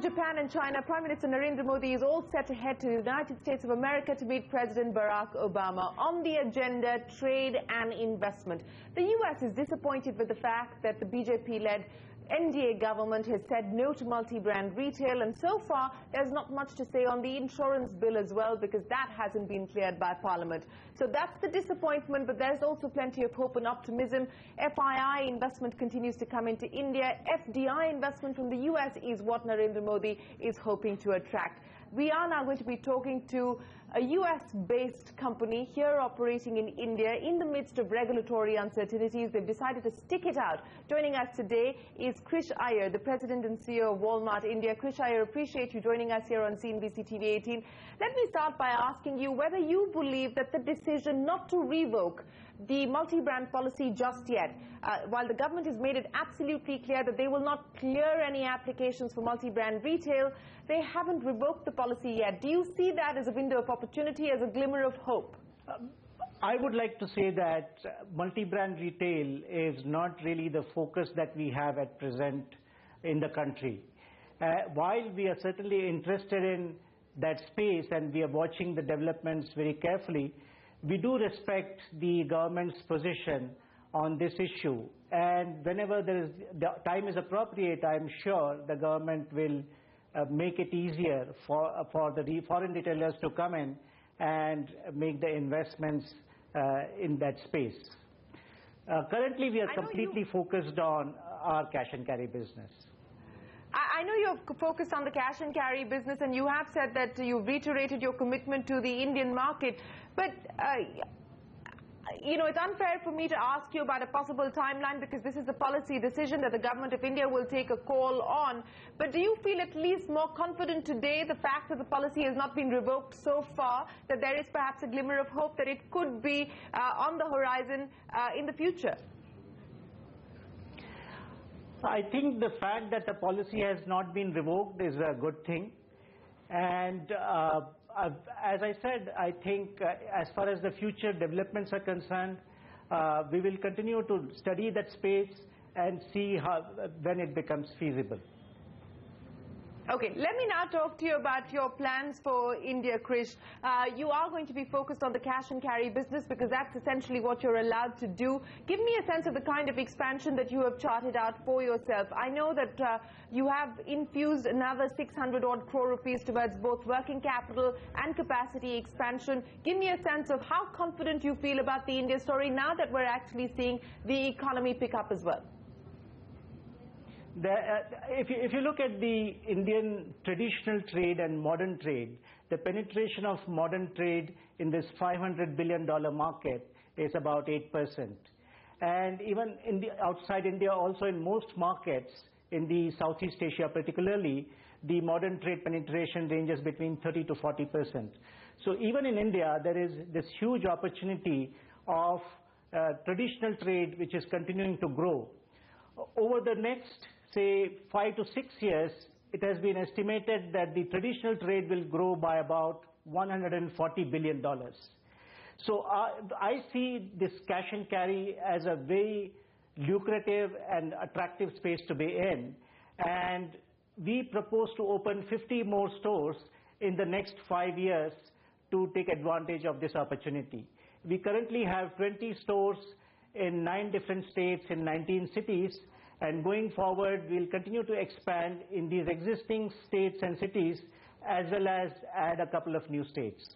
Japan and China, Prime Minister Narendra Modi is all set to head to the United States of America to meet President Barack Obama. On the agenda, trade and investment. The US is disappointed with the fact that the BJP-led NDA government has said no to multi-brand retail, and so far there's not much to say on the insurance bill as well, because that hasn't been cleared by Parliament. So that's the disappointment, but there's also plenty of hope and optimism. FII investment continues to come into India. FDI investment from the US is what Narendra Modi is hoping to attract. We are now going to be talking to a US-based company here operating in India in the midst of regulatory uncertainties. They've decided to stick it out. Joining us today is Krish Iyer, the President and CEO of Walmart India. Krish Iyer, appreciate you joining us here on CNBC TV 18. Let me start by asking you whether you believe that the decision not to revoke the multi-brand policy just yet, while the government has made it absolutely clear that they will not clear any applications for multi-brand retail, they haven't revoked the policy yet. Do you see that as a window of opportunity, as a glimmer of hope? I would like to say that multi-brand retail is not really the focus that we have at present in the country. While we are certainly interested in that space and we are watching the developments very carefully, we do respect the government's position on this issue. And whenever the time is appropriate, I am sure the government will make it easier for the foreign retailers to come in and make the investments in that space. Currently, we are completely focused on our cash and carry business. I know you're focused on the cash and carry business, and you have said that you've reiterated your commitment to the Indian market. But you know, it's unfair for me to ask you about a possible timeline, because this is a policy decision that the government of India will take a call on. But do you feel at least more confident today, the fact that the policy has not been revoked so far, that there is perhaps a glimmer of hope that it could be on the horizon in the future? I think the fact that the policy has not been revoked is a good thing. And as I said, I think as far as the future developments are concerned, we will continue to study that space and see when it becomes feasible. Okay, let me now talk to you about your plans for India, Krish. You are going to be focused on the cash and carry business because that's essentially what you're allowed to do. Give me a sense of the kind of expansion that you have charted out for yourself. I know that you have infused another 600 odd crore rupees towards both working capital and capacity expansion. Give me a sense of how confident you feel about the India story now that we're actually seeing the economy pick up as well. If you look at the Indian traditional trade and modern trade, the penetration of modern trade in this $500 billion market is about 8%. And even outside India, also in most markets in the Southeast Asia particularly, the modern trade penetration ranges between 30 to 40%. So even in India, there is this huge opportunity of traditional trade which is continuing to grow. Over the next, say, 5 to 6 years, it has been estimated that the traditional trade will grow by about $140 billion. So I see this cash and carry as a very lucrative and attractive space to be in. And we propose to open 50 more stores in the next 5 years to take advantage of this opportunity. We currently have 20 stores in 9 different states in 19 cities. And going forward, we'll continue to expand in these existing states and cities, as well as add a couple of new states.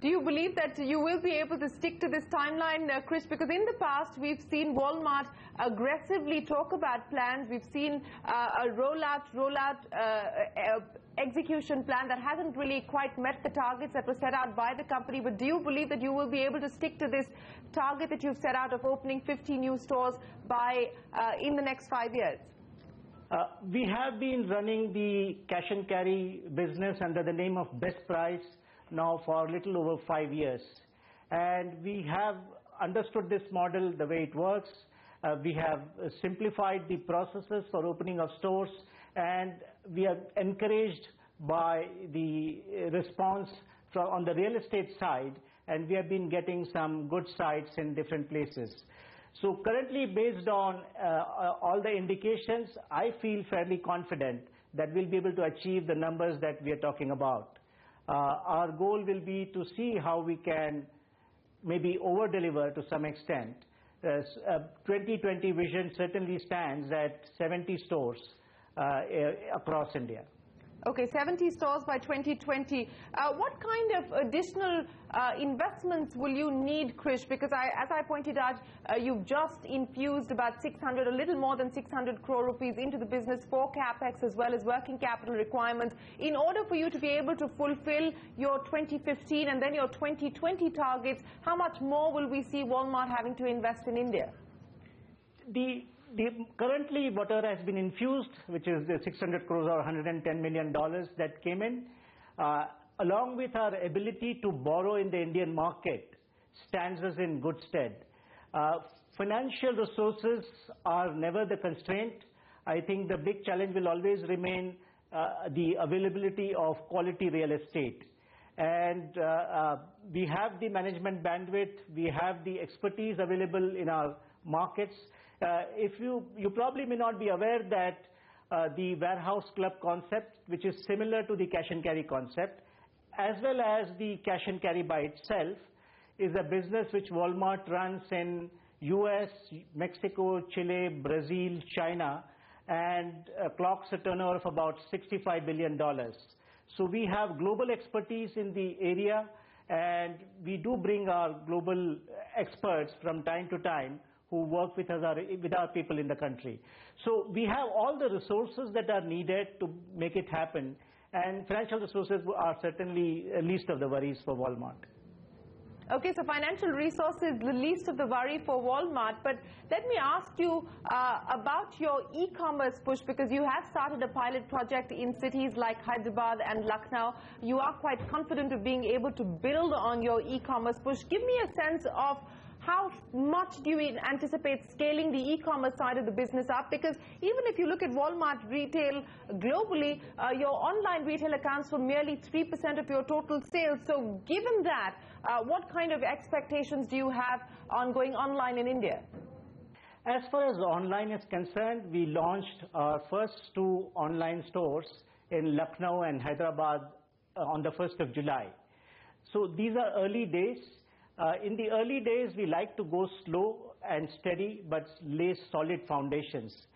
Do you believe that you will be able to stick to this timeline, Krish? Because in the past, we've seen Walmart aggressively talk about plans. We've seen a rollout execution plan that hasn't really quite met the targets that were set out by the company. But do you believe that you will be able to stick to this target that you've set out of opening 50 new stores by in the next 5 years? We have been running the cash and carry business under the name of Best Price now for a little over 5 years. And we have understood this model, the way it works. We have simplified the processes for opening of stores, and we are encouraged by the response on the real estate side, and we have been getting some good sites in different places. So currently, based on all the indications, I feel fairly confident that we'll be able to achieve the numbers that we are talking about. Our goal will be to see how we can maybe over-deliver to some extent. 2020 vision certainly stands at 70 stores across India. Okay, 70 stores by 2020. What kind of additional investments will you need, Krish? Because as I pointed out, you've just infused about 600, a little more than 600 crore rupees into the business for capex as well as working capital requirements. In order for you to be able to fulfill your 2015 and then your 2020 targets, how much more will we see Walmart having to invest in India? Currently, whatever has been infused, which is the 600 crores or $110 million that came in, along with our ability to borrow in the Indian market, stands us in good stead. Financial resources are never the constraint. I think the big challenge will always remain the availability of quality real estate. And we have the management bandwidth, we have the expertise available in our markets. You probably may not be aware that the warehouse club concept, which is similar to the cash and carry concept, as well as the cash and carry by itself, is a business which Walmart runs in US, Mexico, Chile, Brazil, China, and clocks a turnover of about $65 billion. So we have global expertise in the area, and we do bring our global experts from time to time who work with our people in the country. So we have all the resources that are needed to make it happen, and financial resources are certainly least of the worries for Walmart. Okay, so financial resources, the least of the worry for Walmart. But let me ask you about your e-commerce push, because you have started a pilot project in cities like Hyderabad and Lucknow. You are quite confident of being able to build on your e-commerce push. Give me a sense of how much do you anticipate scaling the e-commerce side of the business up? Because even if you look at Walmart retail globally, your online retail accounts for merely 3% of your total sales. So given that, what kind of expectations do you have on going online in India? As far as online is concerned, we launched our first 2 online stores in Lucknow and Hyderabad on the 1st of July. So these are early days. In the early days, we like to go slow and steady, but lay solid foundations.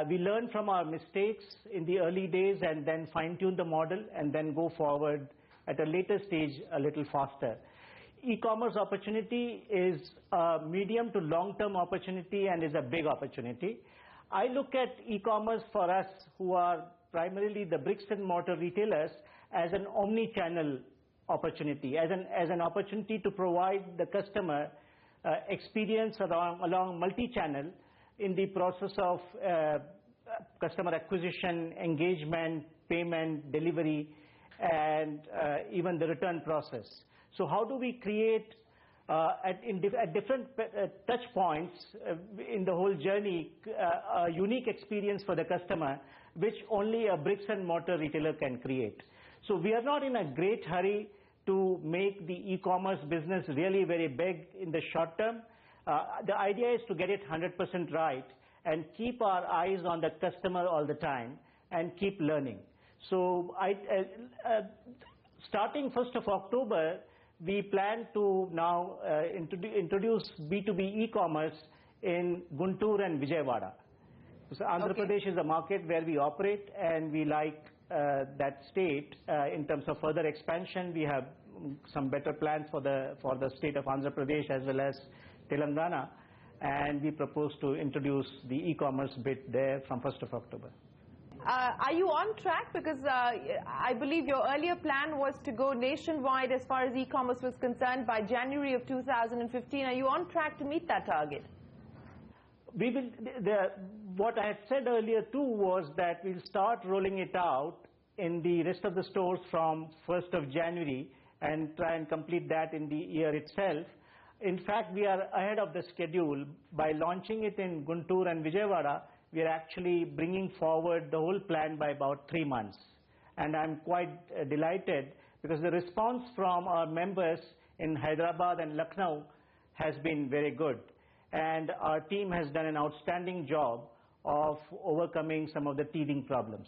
We learn from our mistakes in the early days and then fine-tune the model and then go forward at a later stage a little faster. E-commerce opportunity is a medium to long-term opportunity and is a big opportunity. I look at e-commerce for us, who are primarily the bricks and mortar retailers, as an omni-channel opportunity, as an opportunity to provide the customer experience along multi-channel in the process of customer acquisition, engagement, payment, delivery, and even the return process. So how do we create at different touch points in the whole journey a unique experience for the customer, which only a bricks and mortar retailer can create. So we are not in a great hurry to make the e-commerce business really very big in the short term. The idea is to get it 100% right and keep our eyes on the customer all the time and keep learning. So starting 1st of October, we plan to now introduce B2B e-commerce in Guntur and Vijayawada. So Andhra Pradesh is a market where we operate, and we like that state in terms of further expansion. We have some better plans for the state of Andhra Pradesh as well as Telangana, and we propose to introduce the e-commerce bit there from 1st of October. Are you on track? Because I believe your earlier plan was to go nationwide as far as e-commerce was concerned by January of 2015. Are you on track to meet that target? We will. What I had said earlier too was that we'll start rolling it out in the rest of the stores from 1st of January and try and complete that in the year itself. In fact, we are ahead of the schedule. By launching it in Guntur and Vijayawada, we are actually bringing forward the whole plan by about 3 months. And I'm quite delighted because the response from our members in Hyderabad and Lucknow has been very good. And our team has done an outstanding job of overcoming some of the teething problems.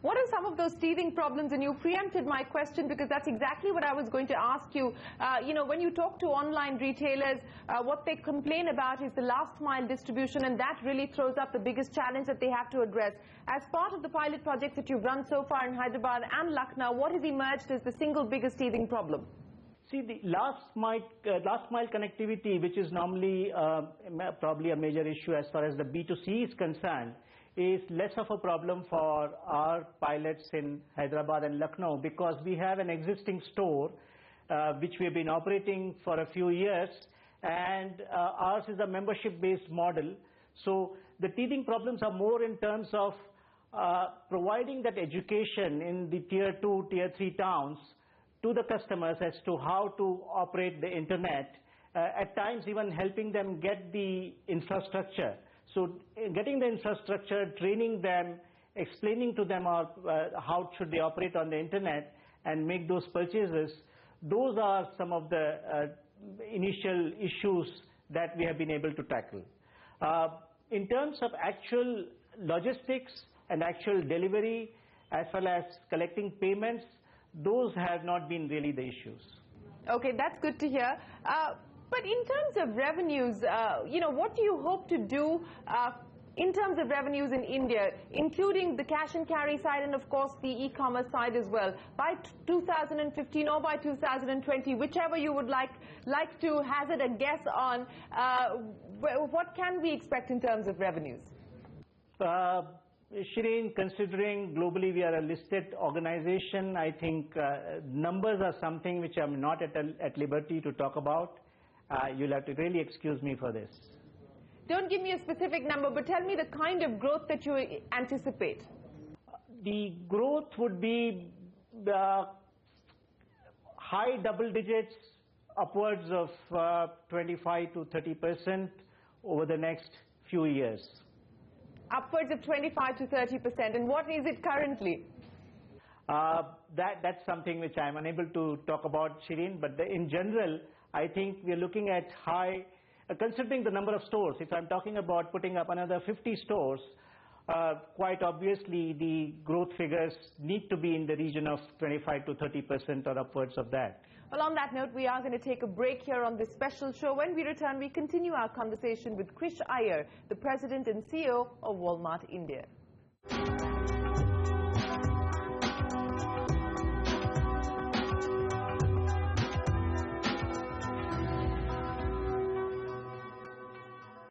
What are some of those teething problems? And you preempted my question because that's exactly what I was going to ask you. When you talk to online retailers, what they complain about is the last mile distribution, and that really throws up the biggest challenge that they have to address. As part of the pilot projects that you've run so far in Hyderabad and Lucknow, what has emerged as the single biggest teething problem? See, the last mile connectivity, which is normally probably a major issue as far as the B2C is concerned, is less of a problem for our pilots in Hyderabad and Lucknow, because we have an existing store which we have been operating for a few years, and ours is a membership-based model. So the teething problems are more in terms of providing that education in the tier 2, tier 3 towns to the customers as to how to operate the internet, at times even helping them get the infrastructure. So getting the infrastructure, training them, explaining to them how should they operate on the internet and make those purchases, those are some of the initial issues that we have been able to tackle. In terms of actual logistics and actual delivery, as well as collecting payments, those have not been really the issues. Okay, that's good to hear. But in terms of revenues, what do you hope to do in terms of revenues in India, including the cash and carry side and, of course, the e-commerce side as well, by 2015 or by 2020, whichever you would like to hazard a guess on, what can we expect in terms of revenues? Shireen, considering globally we are a listed organization, I think numbers are something which I'm not at liberty to talk about. You'll have to really excuse me for this. Don't give me a specific number, but tell me the kind of growth that you anticipate. The growth would be high double digits, upwards of 25 to 30% over the next few years. Upwards of 25 to 30%. And what is it currently? That's something which I'm unable to talk about, Shireen, but in general, I think we're looking at high, considering the number of stores. If I'm talking about putting up another 50 stores, quite obviously the growth figures need to be in the region of 25 to 30% or upwards of that. Well, on that note, we are going to take a break here on this special show. When we return, we continue our conversation with Krish Iyer, the President and CEO of Walmart India.